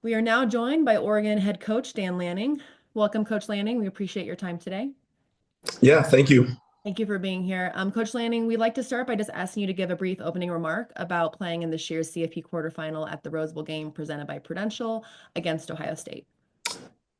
We are now joined by Oregon head coach Dan Lanning. Welcome, Coach Lanning. We appreciate your time today. Yeah, thank you. Thank you for being here. Coach Lanning, we'd like to start by just asking you to give a brief opening remark about playing in this year's CFP quarterfinal at the Rose Bowl game presented by Prudential against Ohio State.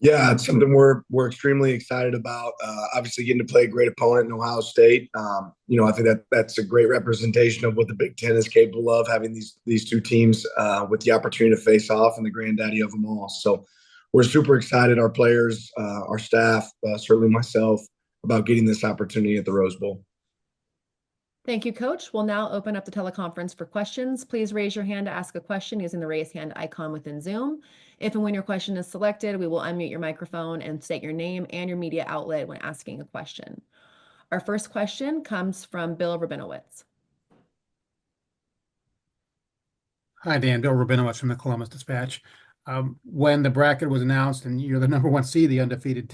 Yeah, it's something we're extremely excited about. Obviously, getting to play a great opponent in Ohio State. I think that's a great representation of what the Big Ten is capable of, having these two teams with the opportunity to face off and the granddaddy of them all. So we're super excited, our players, our staff, certainly myself, about getting this opportunity at the Rose Bowl. Thank you, Coach. We'll now open up the teleconference for questions. Please raise your hand to ask a question using the raise hand icon within Zoom. If and when your question is selected, we will unmute your microphone and state your name and your media outlet when asking a question. Our first question comes from Bill Rabinowitz. Hi, Dan. Bill Rabinowitz from the Columbus Dispatch. When the bracket was announced and you're the number one seed, the only undefeated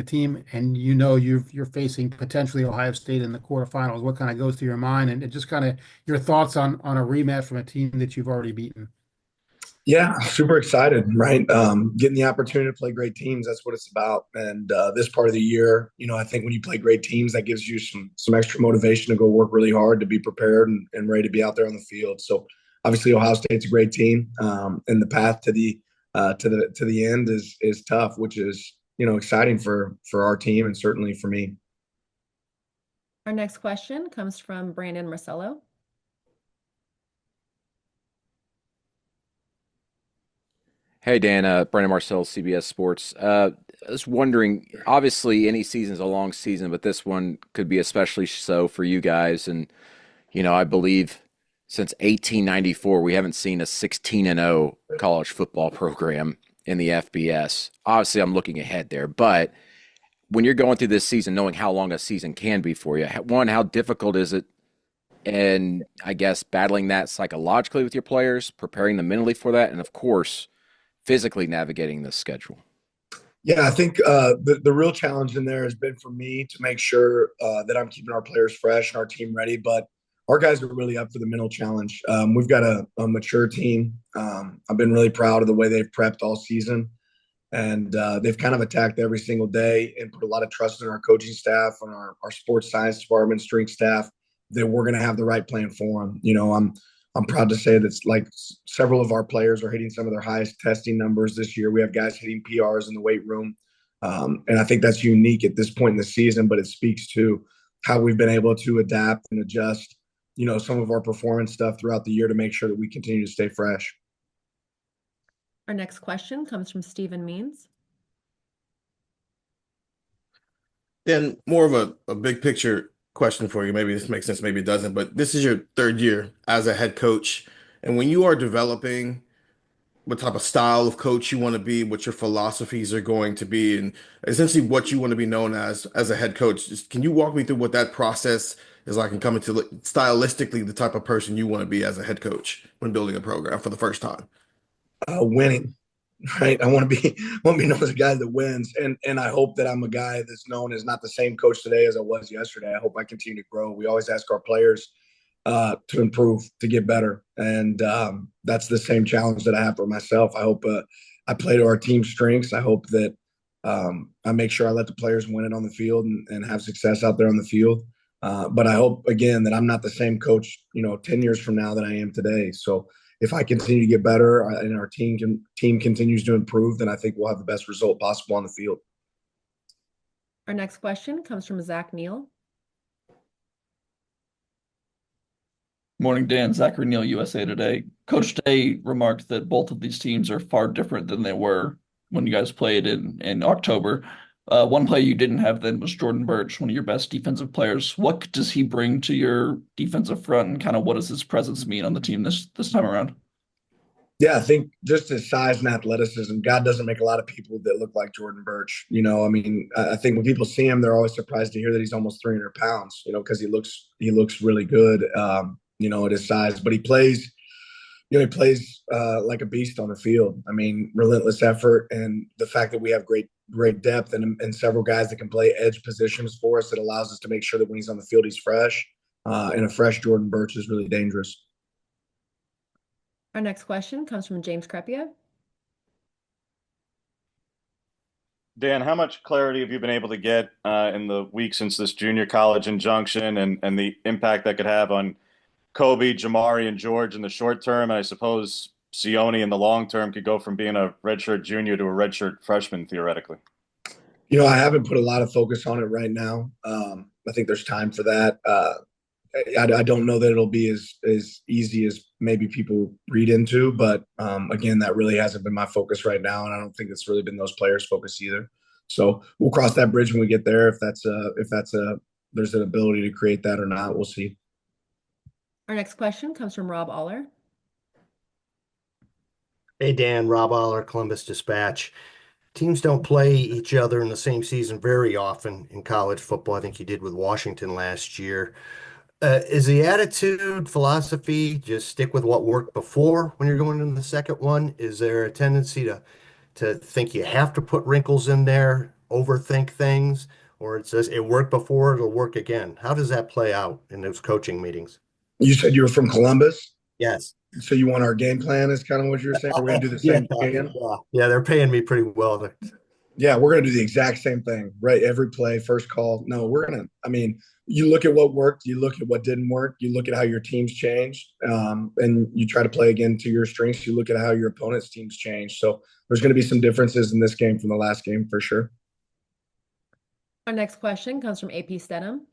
team, and you're facing potentially Ohio State in the quarterfinals, what kind of goes through your mind, and just kind of your thoughts on a rematch from a team that you've already beaten? Yeah, super excited, right? Getting the opportunity to play great teams, that's what it's about. And this part of the year, I think when you play great teams, that gives you some extra motivation to go work really hard, to be prepared and ready to be out there on the field. So obviously Ohio State's a great team, and the path to the end is tough, which is exciting for our team and certainly for me. Our next question comes from Brandon Marcello. Hey, Dan, Brandon Marcel, CBS Sports. I was wondering, obviously any season's a long season, but this one could be especially so for you guys. And, I believe since 1894, we haven't seen a 16-0 college football program in the FBS. Obviously, I'm looking ahead there, but when you're going through this season, knowing how long a season can be for you, one, how difficult is it? And I guess battling that psychologically with your players, preparing them mentally for that, and of course, physically navigating this schedule? Yeah, I think the real challenge in there has been for me to make sure that I'm keeping our players fresh and our team ready. But our guys are really up for the mental challenge. We've got a mature team. I've been really proud of the way they've prepped all season. And they've kind of attacked every single day and put a lot of trust in our coaching staff and our sports science department, strength staff, that we're going to have the right plan for them. I'm proud to say that like several of our players are hitting some of their highest testing numbers this year. We have guys hitting PRs in the weight room. And I think that's unique at this point in the season, but it speaks to how we've been able to adapt and adjust, some of our performance stuff throughout the year to make sure that we continue to stay fresh. Our next question comes from Stephen Means. Then more of a big picture question for you. Maybe this makes sense, maybe it doesn't, but this is your third year as a head coach. And when you are developing what type of style of coach you want to be, what your philosophies are going to be, and essentially what you want to be known as a head coach, just can you walk me through what that process is like and coming to stylistically the type of person you want to be as a head coach when building a program for the first time? Winning, right? I want to be known as a guy that wins, and I hope that I'm a guy that's known as not the same coach today as I was yesterday. I hope I continue to grow. We always ask our players to improve, to get better, and that's the same challenge that I have for myself. I hope I play to our team's strengths. I hope that I make sure I let the players win it on the field and have success out there on the field. But I hope again that I'm not the same coach, 10 years from now that I am today. So if I continue to get better and our team continues to improve, then I think we'll have the best result possible on the field. Our next question comes from Zach Neal. Morning, Dan. Zachary Neal, USA Today. Coach Day remarked that both of these teams are far different than they were when you guys played in October. One player you didn't have then was Jordan Burch, one of your best defensive players. What does he bring to your defensive front, and kind of what does his presence mean on the team this time around? Yeah, I think just his size and athleticism. God doesn't make a lot of people that look like Jordan Burch. I think when people see him, they're always surprised to hear that he's almost 300 pounds. Because he looks really good. At his size, but he plays like a beast on the field. Relentless effort, and the fact that we have great depth and several guys that can play edge positions for us, that allows us to make sure that when he's on the field, he's fresh. And a fresh Jordan Burch is really dangerous. Our next question comes from James Crepia. Dan, how much clarity have you been able to get in the week since this junior college injunction and the impact that could have on Kobe, Jamari, and George in the short term? And I suppose Sione in the long term could go from being a redshirt junior to a redshirt freshman, theoretically. I haven't put a lot of focus on it right now. I think there's time for that. I don't know that it'll be as easy as maybe people read into, but again, that really hasn't been my focus right now, and I don't think it's really been those players' focus either. So we'll cross that bridge when we get there. If there's an ability to create that or not, we'll see. Our next question comes from Rob Aller. Hey, Dan, Rob Aller, Columbus Dispatch. Teams don't play each other in the same season very often in college football. I think you did with Washington last year. Is the attitude, philosophy, just stick with what worked before when you're going into the second one? Is there a tendency to think you have to put wrinkles in there, overthink things, or it says it worked before, it'll work again? How does that play out in those coaching meetings? You said you were from Columbus, Yes. so you want our game plan is kind of what you're saying. Are we going to do the same thing again? Yeah, they're paying me pretty well. Yeah, we're going to do the exact same thing, right? Every play, first call. No, you look at what worked, you look at what didn't work, you look at how your teams changed, and you try to play again to your strengths. You look at how your opponent's teams change. So there's going to be some differences in this game from the last game for sure. Our next question comes from AP Stedham.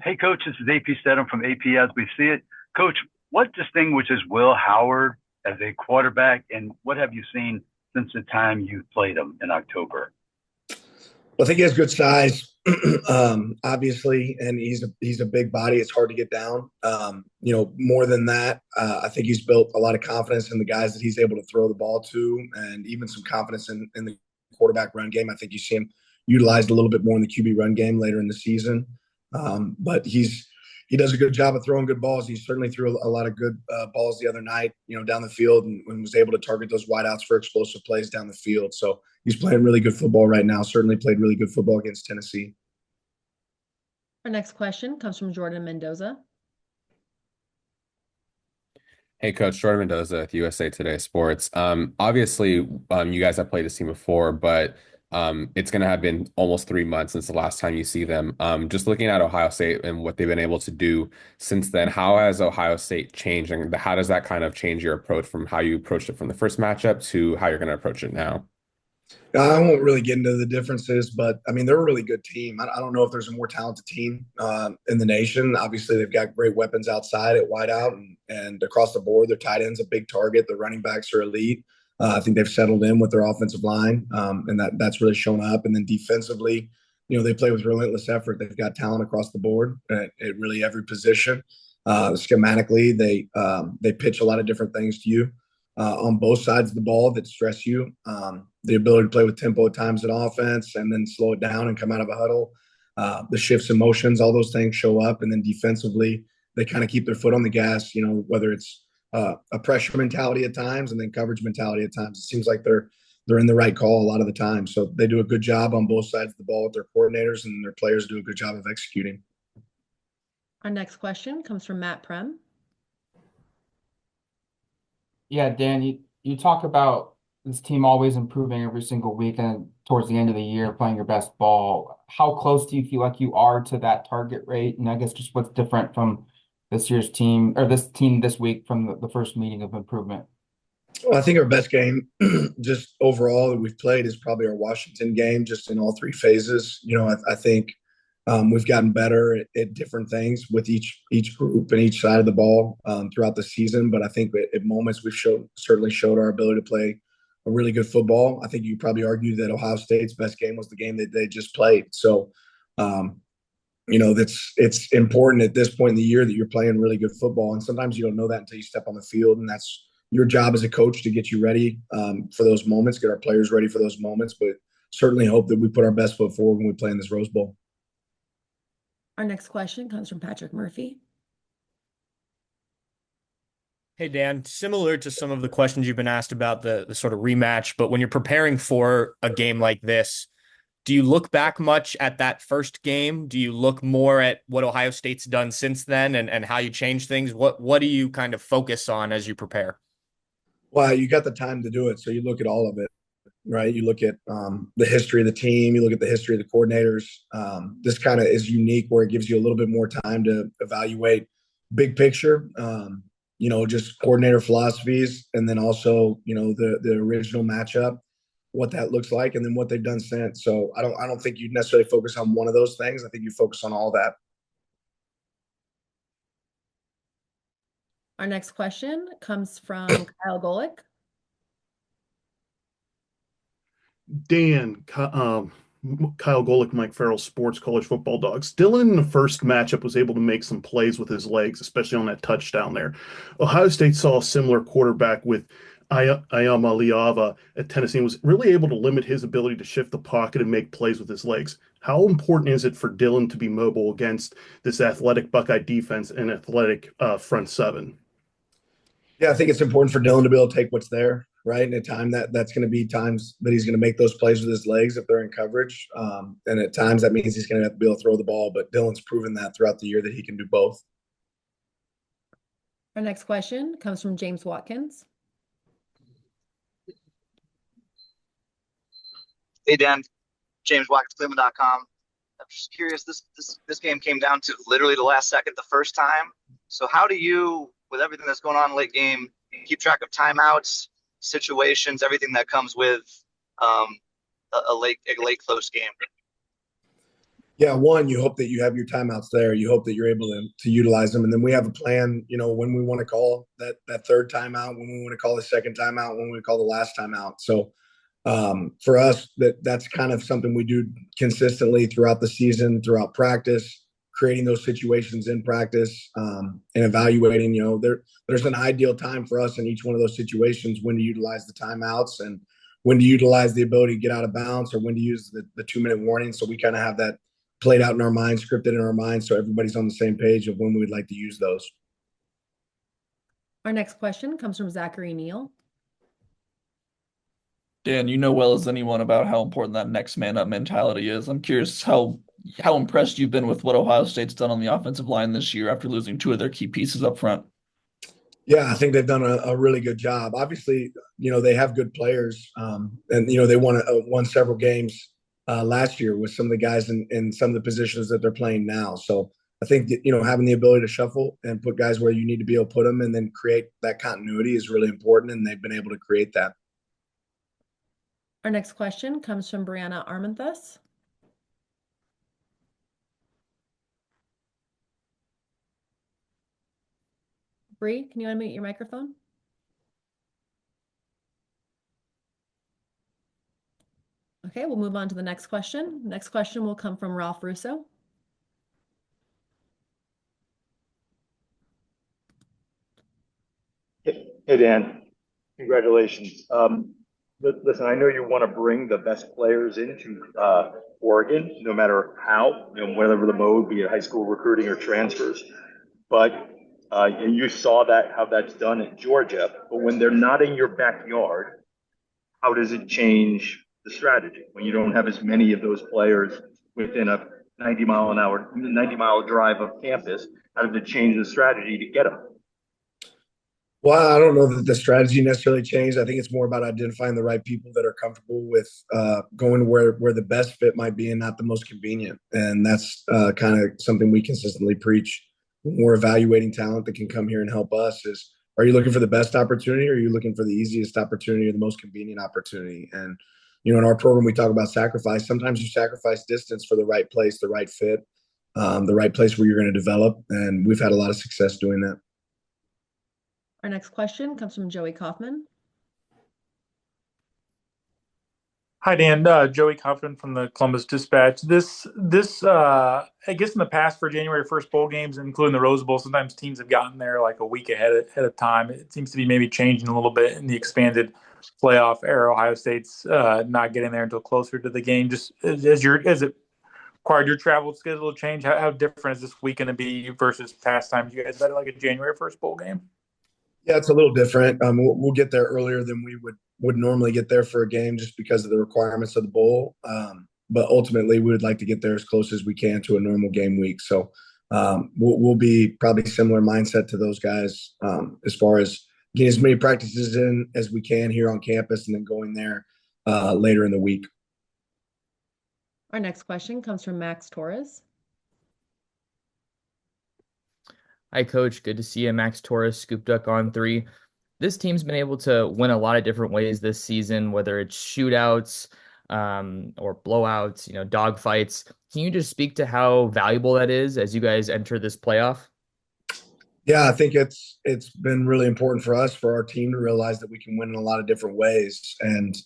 Hey, Coach, this is AP Stedham from AP As We See It. Coach, what distinguishes Will Howard as a quarterback, and what have you seen since the time you played him in October? Well, I think he has good size, obviously, and he's a big body. It's hard to get down. More than that, I think he's built a lot of confidence in the guys that he's able to throw the ball to, and even some confidence in the quarterback run game. I think you see him utilized a little bit more in the QB run game later in the season. But he does a good job of throwing good balls. He certainly threw a lot of good balls the other night, down the field, and was able to target those wideouts for explosive plays down the field. So he's playing really good football right now. Certainly played really good football against Tennessee. Our next question comes from Jordan Mendoza. Hey, Coach, Jordan Mendoza with USA Today Sports. Obviously, you guys have played this team before, but it's going to have been almost 3 months since the last time you see them. Just looking at Ohio State and what they've been able to do since then, how has Ohio State changed, and how does that kind of change your approach from how you approached it from the first matchup to how you're going to approach it now? I won't really get into the differences, but they're a really good team. I don't know if there's a more talented team in the nation. Obviously, they've got great weapons outside at wideout and across the board. Their tight end's a big target. The running backs are elite. I think they've settled in with their offensive line, and that's really shown up. And then defensively, they play with relentless effort. They've got talent across the board at really every position. Schematically, they pitch a lot of different things to you on both sides of the ball that stress you. The ability to play with tempo at times in offense and then slow it down and come out of a huddle. The shifts in motions, all those things show up. And then defensively, they kind of keep their foot on the gas, whether it's a pressure mentality at times and then coverage mentality at times. It seems like they're in the right call a lot of the time. So they do a good job on both sides of the ball with their coordinators, and their players do a good job of executing. Our next question comes from Matt Prem. Yeah, Dan, you talk about this team always improving every single week and towards the end of the year playing your best ball. How close do you feel like you are to that target rate? And I guess just what's different from this year's team or this team this week from the first meeting of improvement? Well, I think our best game just overall that we've played is probably our Washington game, just in all three phases. I think we've gotten better at different things with each group and each side of the ball throughout the season. But I think at moments we've certainly showed our ability to play a really good football. I think you probably argue that Ohio State's best game was the game that they just played. So, it's important at this point in the year that you're playing really good football. And sometimes you don't know that until you step on the field. And that's your job as a coach to get you ready for those moments, get our players ready for those moments. But certainly hope that we put our best foot forward when we play in this Rose Bowl. Our next question comes from Patrick Murphy. Hey, Dan, similar to some of the questions you've been asked about the sort of rematch, but when you're preparing for a game like this, do you look back much at that first game? Do you look more at what Ohio State's done since then and how you change things? What do you kind of focus on as you prepare? Well, you got the time to do it, so you look at all of it. right? You look at the history of the team, you look at the history of the coordinators. This kind of is unique where it gives you a little bit more time to evaluate big picture, just coordinator philosophies, and then also, the original matchup, what that looks like, and then what they've done since. So I don't think you necessarily focus on one of those things. I think you focus on all that. Our next question comes from Kyle Golick. Dan, Kyle Golick, Mike Farrell, Sports College Football Dogs. Dylan in the first matchup was able to make some plays with his legs, especially on that touchdown there. Ohio State saw a similar quarterback with Ayama Liava at Tennessee and was really able to limit his ability to shift the pocket and make plays with his legs. How important is it for Dylan to be mobile against this athletic Buckeye defense and athletic front seven? Yeah, I think it's important for Dylan to be able to take what's there, right? In a time that's going to be times that he's going to make those plays with his legs if they're in coverage. And at times that means he's going to have to be able to throw the ball. But Dylan's proven that throughout the year that he can do both. Our next question comes from James Watkins. Hey, Dan. James Watkins, Cleveland.com. I'm just curious, this game came down to literally the last second the first time. So how do you, with everything that's going on late game, keep track of timeouts, situations, everything that comes with a late close game? Yeah, one, you hope that you have your timeouts there. You hope that you're able to utilize them. And then we have a plan, when we want to call that third timeout, when we want to call the second timeout, when we want to call the last timeout. So for us, that's kind of something we do consistently throughout the season, throughout practice, creating those situations in practice, and evaluating, there's an ideal time for us in each one of those situations, when to utilize the timeouts and when to utilize the ability to get out of bounds, or when to use the 2-minute warning. So we kind of have that played out in our minds, scripted in our minds, so everybody's on the same page of when we would like to use those. Our next question comes from Zachary Neal. Dan, you know well as anyone about how important that next man up mentality is. I'm curious how impressed you've been with what Ohio State's done on the offensive line this year after losing 2 of their key pieces up front. Yeah, I think they've done a really good job. Obviously, they have good players, and they won several games last year with some of the guys in some of the positions that they're playing now. So I think that, having the ability to shuffle and put guys where you need to be able to put them, and then create that continuity is really important, and they've been able to create that. Our next question comes from Brianna Armanthus. Bree, can you unmute your microphone? Okay, we'll move on to the next question. Next question will come from Ralph Russo. Hey, Dan. Congratulations. Listen, I know you want to bring the best players into Oregon, no matter how, whatever the mode, be it high school recruiting or transfers. But and you saw how that's done at Georgia. But when they're not in your backyard, how does it change the strategy when you don't have as many of those players within a 90-mile drive of campus? How does it change the strategy to get them? Well, I don't know that the strategy necessarily changed. I think it's more about identifying the right people that are comfortable with going where the best fit might be and not the most convenient. And that's kind of something we consistently preach when we're evaluating talent that can come here and help us is, are you looking for the best opportunity, or are you looking for the easiest opportunity or the most convenient opportunity? And, in our program, we talk about sacrifice. Sometimes you sacrifice distance for the right place, the right fit, the right place where you're going to develop. And we've had a lot of success doing that. Our next question comes from Joey Kaufman. Hi, Dan. Joey Kaufman from the Columbus Dispatch. This I guess in the past for January 1st bowl games, including the Rose Bowl, sometimes teams have gotten there like a week ahead of time. It seems to be maybe changing a little bit in the expanded playoff era. Ohio State's not getting there until closer to the game. Just as it required your travel schedule to change, how different is this week going to be versus past times you guys had like a January 1st bowl game? Yeah, it's a little different. We'll get there earlier than we would normally get there for a game, just because of the requirements of the bowl. But ultimately, we would like to get there as close as we can to a normal game week. So we'll be probably similar mindset to those guys as far as getting as many practices in as we can here on campus, and then going there later in the week. Our next question comes from Max Torres. Hi, Coach. Good to see you. Max Torres, Scoop Duck on 3. This team's been able to win a lot of different ways this season, whether it's shootouts or blowouts, dog fights. Can you just speak to how valuable that is as you guys enter this playoff? Yeah, I think it's been really important for us, for our team, to realize that we can win in a lot of different ways, and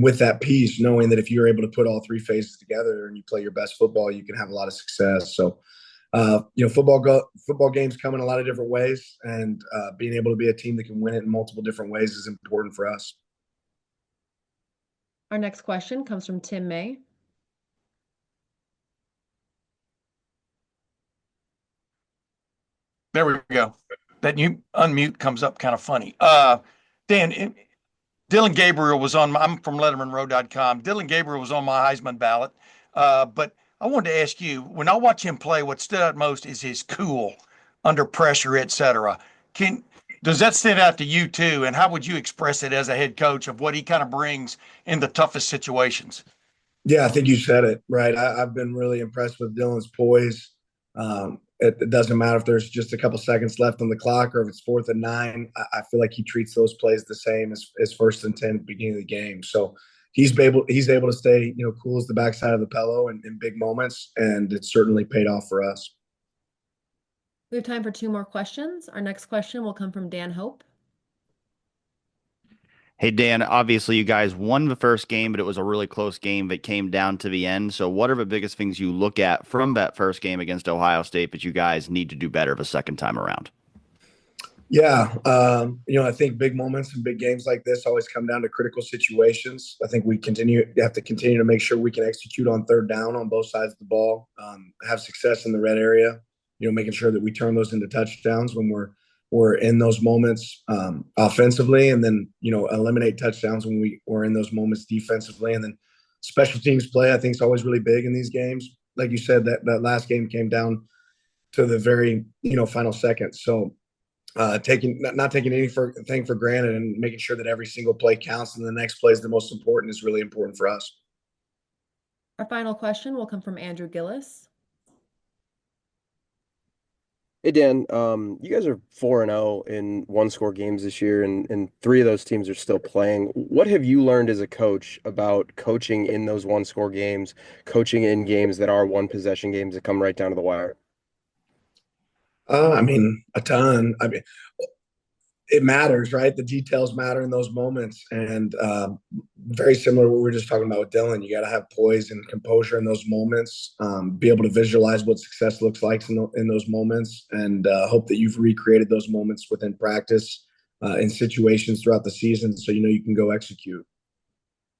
with that piece, knowing that if you're able to put all 3 phases together and you play your best football, you can have a lot of success. So, football games come in a lot of different ways, and being able to be a team that can win it in multiple different ways is important for us. Our next question comes from Tim May. There we go. That new unmute comes up kind of funny. Dan, Dylan Gabriel was on I'm from LettermanRow.com. Dylan Gabriel was on my Heisman ballot. But I wanted to ask you, when I watch him play, what stood out most is his cool under pressure, etc. Does that stand out to you too? And how would you express it as a head coach of what he kind of brings in the toughest situations? Yeah, I think you said it right. I've been really impressed with Dylan's poise. It doesn't matter if there's just a couple seconds left on the clock or if it's 4th and 9. I feel like he treats those plays the same as 1st and 10 at the beginning of the game. So he's able to stay cool as the backside of the pillow in big moments, and it's certainly paid off for us. We have time for 2 more questions. Our next question will come from Dan Hope. Hey, Dan, obviously you guys won the first game, but it was a really close game that came down to the end. So what are the biggest things you look at from that first game against Ohio State that you guys need to do better the second time around? Yeah, I think big moments and big games like this always come down to critical situations. I think we have to continue to make sure we can execute on 3rd down on both sides of the ball, have success in the red area, making sure that we turn those into touchdowns when we're in those moments offensively, and then eliminate touchdowns when we're in those moments defensively. And then special teams play, I think, is always really big in these games. Like you said, that last game came down to the very final seconds. So not taking anything for granted and making sure that every single play counts and the next play is the most important is really important for us. Our final question will come from Andrew Gillis. Hey, Dan, you guys are 4-0 in 1-score games this year, and 3 of those teams are still playing. What have you learned as a coach about coaching in those 1-score games, coaching in games that are 1-possession games that come right down to the wire? A ton. It matters, right? The details matter in those moments, and very similar to what we were just talking about with Dylan. You got to have poise and composure in those moments, be able to visualize what success looks like in those moments, and hope that you've recreated those moments within practice in situations throughout the season, so you can go execute.